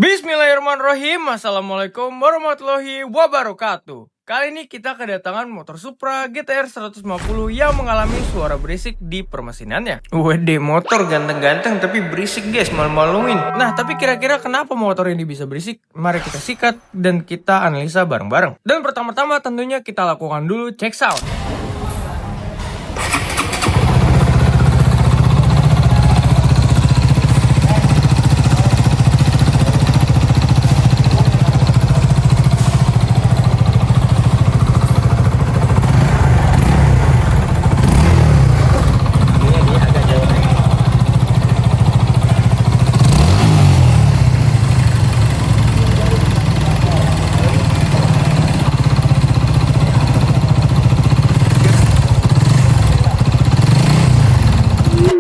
Bismillahirrahmanirrahim. Assalamualaikum warahmatullahi wabarakatuh. Kali ini kita kedatangan motor Supra GTR 150 yang mengalami suara berisik di permesinannya. Wede, motor ganteng-ganteng tapi berisik guys, malu-maluin. Nah, tapi kira-kira kenapa motor ini bisa berisik? Mari kita sikat dan kita analisa bareng-bareng. Dan pertama-tama tentunya kita lakukan dulu check sound.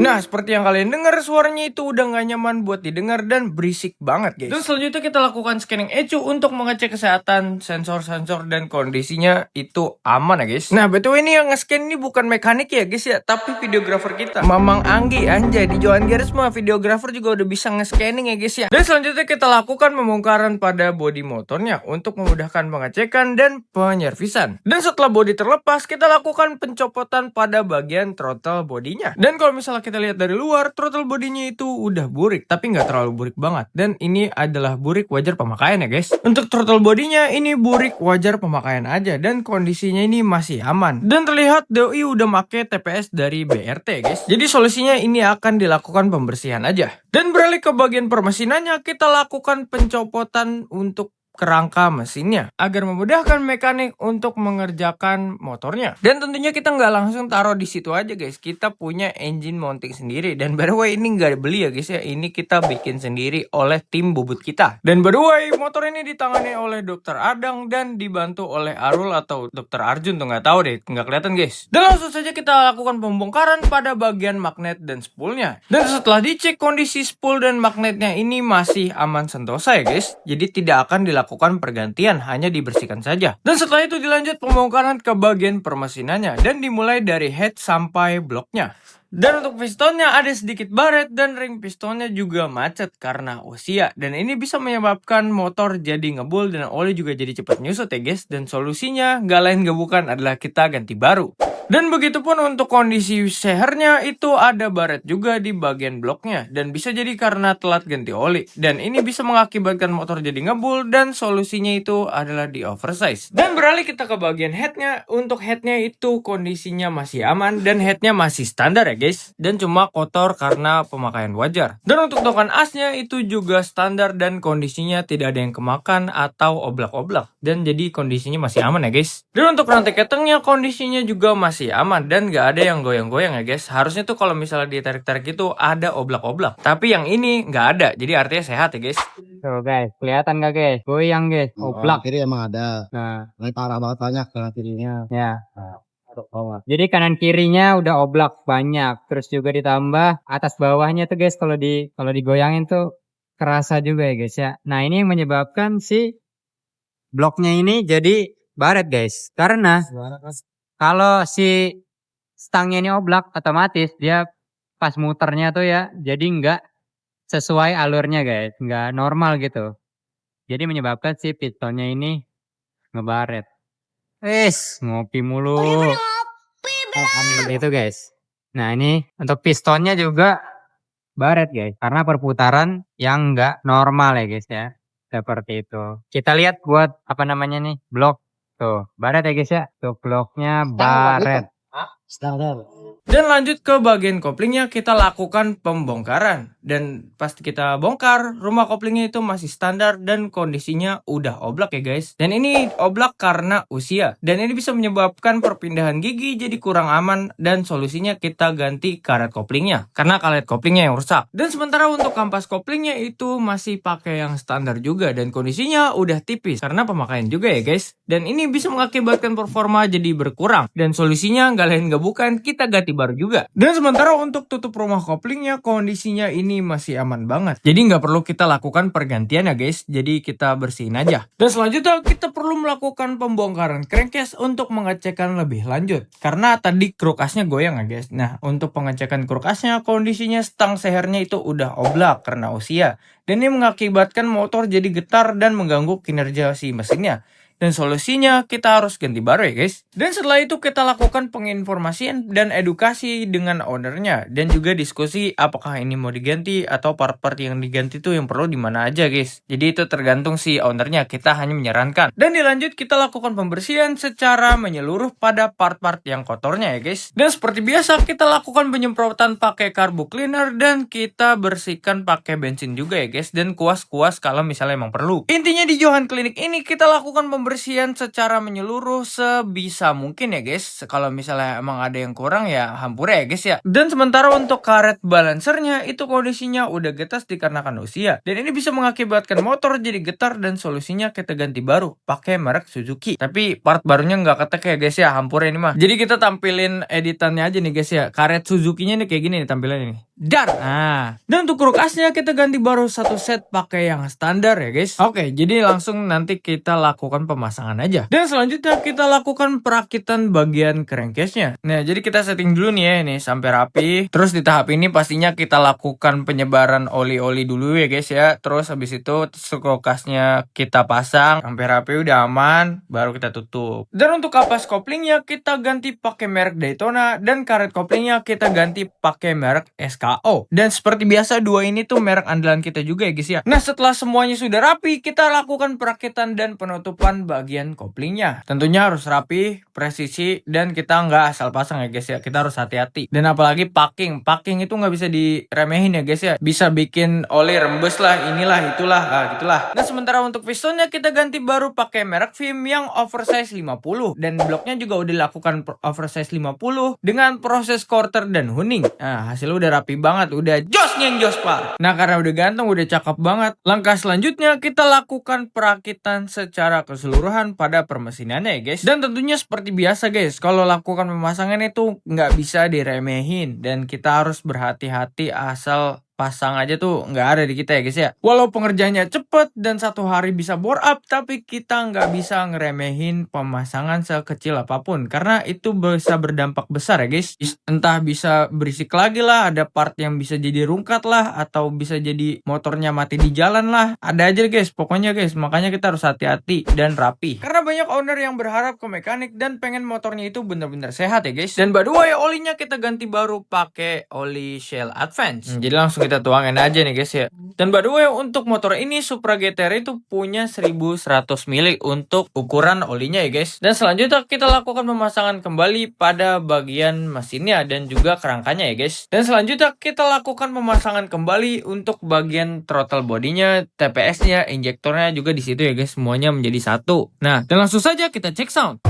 Nah, seperti yang kalian dengar, suaranya itu udah gak nyaman buat didengar dan berisik banget guys. Dan selanjutnya kita lakukan scanning ECU untuk mengecek kesehatan sensor-sensor dan kondisinya itu aman ya guys. Nah, btw ini yang nge-scan ini bukan mekanik ya guys ya, tapi videografer kita, Mamang Anggi. Anjay, di Johan Garis mah videografer juga udah bisa nge-scanning ya guys ya. Dan selanjutnya kita lakukan pembongkaran pada bodi motornya untuk memudahkan pengecekan dan penyervisan. Dan setelah bodi terlepas, kita lakukan pencopotan pada bagian throttle bodinya. Dan kalau misalnya kita lihat dari luar, throttle bodinya itu udah burik, tapi nggak terlalu burik banget. Dan ini adalah burik wajar pemakaian ya guys. Untuk throttle bodinya ini burik wajar pemakaian aja dan kondisinya ini masih aman. Dan terlihat doi udah make TPS dari BRT guys. Jadi solusinya ini akan dilakukan pembersihan aja. Dan beralih ke bagian permesinannya, kita lakukan pencopotan untuk kerangka mesinnya agar memudahkan mekanik untuk mengerjakan motornya. Dan tentunya kita nggak langsung taruh di situ aja guys, kita punya engine mounting sendiri. Dan by the way ini nggak beli ya guys ya, ini kita bikin sendiri oleh tim bubut kita. Dan by the way motor ini ditangani oleh Dr. Adang dan dibantu oleh Arul atau Dr. Arjun tuh, nggak tahu deh, nggak kelihatan guys. Dan langsung saja kita lakukan pembongkaran pada bagian magnet dan spoolnya. Dan setelah dicek kondisi spool dan magnetnya ini masih aman sentosa ya guys, jadi tidak akan dilakukan pergantian, hanya dibersihkan saja. Dan setelah itu dilanjut pembongkaran ke bagian permesinannya dan dimulai dari head sampai bloknya. Dan untuk pistonnya ada sedikit baret dan ring pistonnya juga macet karena usia. Dan ini bisa menyebabkan motor jadi ngebul dan oli juga jadi cepat nyusut ya guys. Dan solusinya nggak lain nggak bukan adalah kita ganti baru. Dan begitupun untuk kondisi sehernya itu ada baret juga di bagian bloknya. Dan bisa jadi karena telat ganti oli. Dan ini bisa mengakibatkan motor jadi ngebul dan solusinya itu adalah di oversize. Dan beralih kita ke bagian headnya. Untuk headnya itu kondisinya masih aman dan headnya masih standar ya guys. Dan cuma kotor karena pemakaian wajar. Dan untuk tokan asnya itu juga standar dan kondisinya tidak ada yang kemakan atau oblak-oblak. Dan jadi kondisinya masih aman ya guys. Dan untuk rantai ketengnya kondisinya juga masih aman dan gak ada yang goyang-goyang ya guys. Harusnya tuh kalau misalnya ditarik-tarik itu ada oblak-oblak, tapi yang ini gak ada, jadi artinya sehat ya guys. Tuh guys, kelihatan gak guys? Goyang guys, oblak. Kiri emang ada. Nah, Ini parah banget banyak kanan kirinya. ya. Jadi kanan kirinya udah oblak banyak, terus juga ditambah atas bawahnya tuh guys kalau digoyangin tuh kerasa juga ya guys ya. Nah, ini yang menyebabkan si bloknya ini jadi baret guys. Karena kalau si stangnya ini oblak, otomatis dia pas muternya tuh ya, jadi nggak sesuai alurnya guys, nggak normal gitu. Jadi menyebabkan si pistonnya ini ngebaret. Ngopi mulu. Itu guys. Nah ini untuk pistonnya juga baret guys, karena perputaran yang nggak normal ya guys ya. Seperti itu. Kita lihat buat apa namanya nih, blok. Tuh, baret ya guys ya. Tuh bloknya baret. Standar. Dan lanjut ke bagian koplingnya, kita lakukan pembongkaran. Dan pas kita bongkar, rumah koplingnya itu masih standar dan kondisinya udah oblak ya guys. Dan ini oblak karena usia. Dan ini bisa menyebabkan perpindahan gigi jadi kurang aman. Dan solusinya kita ganti karet koplingnya, karena karet koplingnya yang rusak. Dan sementara untuk kampas koplingnya itu masih pakai yang standar juga. Dan kondisinya udah tipis karena pemakaian juga ya guys. Dan ini bisa mengakibatkan performa jadi berkurang. Dan solusinya nggak lain nggak bukan, kita ganti baru juga. Dan sementara untuk tutup rumah koplingnya, kondisinya ini masih aman banget. Jadi nggak perlu kita lakukan pergantian ya guys, jadi kita bersihin aja. Dan selanjutnya kita perlu melakukan pembongkaran crankcase untuk mengecekkan lebih lanjut. Karena tadi krukasnya goyang ya guys. Nah, untuk pengecekan krukasnya, kondisinya stang sehernya itu udah oblak karena usia. Dan ini mengakibatkan motor jadi getar dan mengganggu kinerja si mesinnya. Dan solusinya kita harus ganti baru ya guys. Dan setelah itu kita lakukan penginformasian dan edukasi dengan ownernya. Dan juga diskusi apakah ini mau diganti atau part-part yang diganti itu yang perlu di mana aja guys. Jadi itu tergantung si ownernya, kita hanya menyarankan. Dan dilanjut kita lakukan pembersihan secara menyeluruh pada part-part yang kotornya ya guys. Dan seperti biasa kita lakukan penyemprotan pakai carbo cleaner dan kita bersihkan pakai bensin juga ya guys. Dan kuas-kuas kalau misalnya emang perlu. Intinya di Johan Klinik ini kita lakukan pembersihan secara menyeluruh sebisa mungkin ya guys. Kalau misalnya emang ada yang kurang ya hampura ya guys ya. Dan sementara untuk karet balancernya itu kondisinya udah getas dikarenakan usia. Dan ini bisa mengakibatkan motor jadi getar dan solusinya kita ganti baru pakai merek Suzuki. Tapi part barunya nggak ketek ya guys ya, hampura ini mah. Jadi kita tampilin editannya aja nih guys ya. Karet Suzuki-nya nih kayak gini nih tampilannya nih. Nah, dan untuk krukasnya kita ganti baru satu set pakai yang standar ya guys. Oke, jadi langsung nanti kita lakukan pemasangan aja. Dan selanjutnya kita lakukan perakitan bagian crankcase-nya. Nah, jadi kita setting dulu nih ya, ini sampai rapi. Terus di tahap ini pastinya kita lakukan penyebaran oli-oli dulu ya guys ya. Terus habis itu krukasnya kita pasang sampai rapi udah aman, baru kita tutup. Dan untuk kapas koplingnya kita ganti pakai merek Daytona dan karet koplingnya kita ganti pakai merek SK. Dan seperti biasa dua ini tuh merek andalan kita juga ya guys ya. Nah, setelah semuanya sudah rapi, kita lakukan perakitan dan penutupan bagian koplingnya. Tentunya harus rapi, presisi, dan kita nggak asal pasang ya guys ya. Kita harus hati-hati. Dan apalagi packing itu nggak bisa diremehin ya guys ya. Bisa bikin oli rembes lah, inilah itulah, gitulah. Nah, sementara untuk pistonnya kita ganti baru pakai merek Vim yang oversize 50 dan bloknya juga udah dilakukan oversize 50 dengan proses quarter dan huning. Nah, hasilnya udah rapi banget, udah jos pak. Nah, karena udah ganteng, udah cakep banget, langkah selanjutnya kita lakukan perakitan secara keseluruhan pada permesinannya ya guys. Dan tentunya seperti biasa guys, kalau lakukan pemasangan itu nggak bisa diremehin dan kita harus berhati-hati, asal pasang aja tuh nggak ada di kita ya guys ya. Walau pengerjaannya cepet dan satu hari bisa bore up, tapi kita nggak bisa ngeremehin pemasangan sekecil apapun karena itu bisa berdampak besar ya guys. Entah bisa berisik lagi lah, ada part yang bisa jadi rungkat lah, atau bisa jadi motornya mati di jalan lah. Ada aja guys, pokoknya guys, makanya kita harus hati-hati dan rapi. Karena banyak owner yang berharap ke mekanik dan pengen motornya itu bener-bener sehat ya guys. Dan by the way, olinya kita ganti baru pakai oli Shell Advance. Jadi langsung kita tuangin aja nih guys ya. Dan by the way, untuk motor ini Supra GTR itu punya 1100 mili untuk ukuran olinya ya guys. Dan selanjutnya kita lakukan pemasangan kembali pada bagian mesinnya dan juga kerangkanya ya guys. Dan selanjutnya kita lakukan pemasangan kembali untuk bagian throttle bodinya, TPS-nya, injektornya juga di situ ya guys. Semuanya menjadi satu. Nah, dan langsung saja kita cek sound.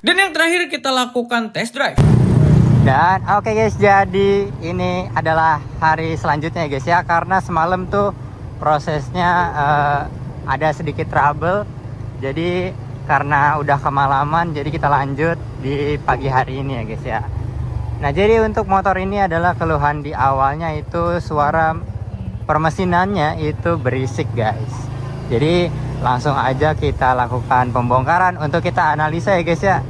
Dan yang terakhir kita lakukan test drive. Dan oke guys, jadi ini adalah hari selanjutnya guys ya. Karena semalam tuh prosesnya ada sedikit trouble. Jadi karena udah kemalaman, jadi kita lanjut di pagi hari ini ya guys ya. Nah, jadi untuk motor ini adalah keluhan di awalnya itu suara permesinannya itu berisik guys. Jadi langsung aja kita lakukan pembongkaran untuk kita analisa ya guys ya.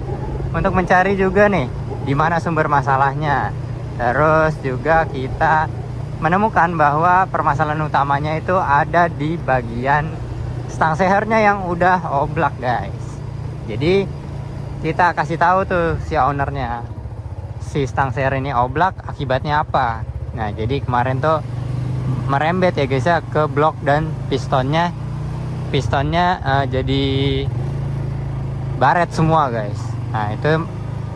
Untuk mencari juga nih di mana sumber masalahnya. Terus juga kita menemukan bahwa permasalahan utamanya itu ada di bagian stang sehernya yang udah oblak guys. Jadi kita kasih tahu tuh si ownernya, si stang seher ini oblak akibatnya apa. Nah, jadi kemarin tuh merembet ya guys ya ke blok dan pistonnya jadi baret semua guys. Nah, itu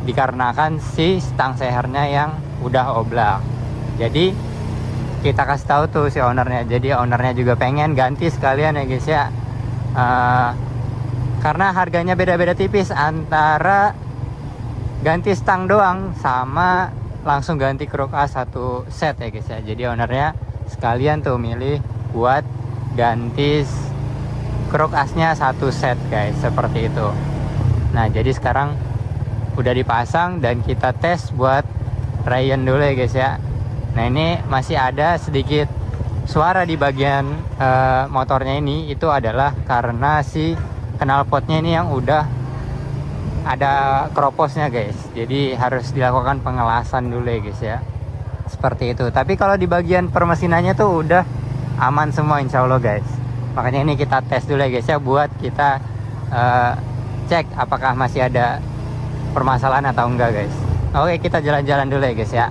dikarenakan si stang sehernya yang udah oblak. Jadi kita kasih tahu tuh si ownernya. Jadi ownernya juga pengen ganti sekalian ya guys ya. Karena harganya beda-beda tipis antara ganti stang doang sama langsung ganti kruk as satu set ya guys ya. Jadi ownernya sekalian tuh milih buat ganti kruk asnya satu set guys, seperti itu. Nah jadi sekarang udah dipasang dan kita tes buat Ryan dulu ya guys ya. Nah ini masih ada sedikit suara di bagian motornya ini, itu adalah karena si knalpotnya ini yang udah ada kroposnya guys. Jadi harus dilakukan pengelasan dulu ya guys ya, seperti itu. Tapi kalau di bagian permesinannya tuh udah aman semua insya Allah guys. Makanya ini kita tes dulu ya guys ya, buat kita cek apakah masih ada permasalahan atau enggak guys. Oke, kita jalan-jalan dulu ya guys ya.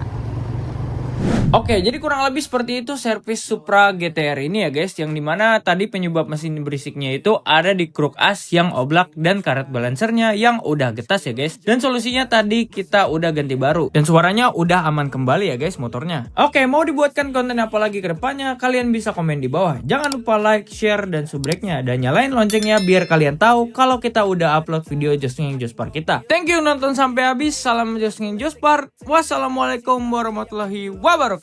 Oke, jadi kurang lebih seperti itu servis Supra GTR ini ya guys, yang dimana tadi penyebab mesin berisiknya itu ada di kruk as yang oblak dan karet balancernya yang udah getas ya guys. Dan solusinya tadi kita udah ganti baru dan suaranya udah aman kembali ya guys motornya. Oke, mau dibuatkan konten apa lagi ke depannya? Kalian bisa komen di bawah. Jangan lupa like, share, dan subscribe-nya, dan nyalain loncengnya biar kalian tahu kalau kita udah upload video Just Nging Jospar kita. Thank you nonton sampai habis. Salam Just Nging Jospar. Wassalamualaikum warahmatullahi wabarakatuh.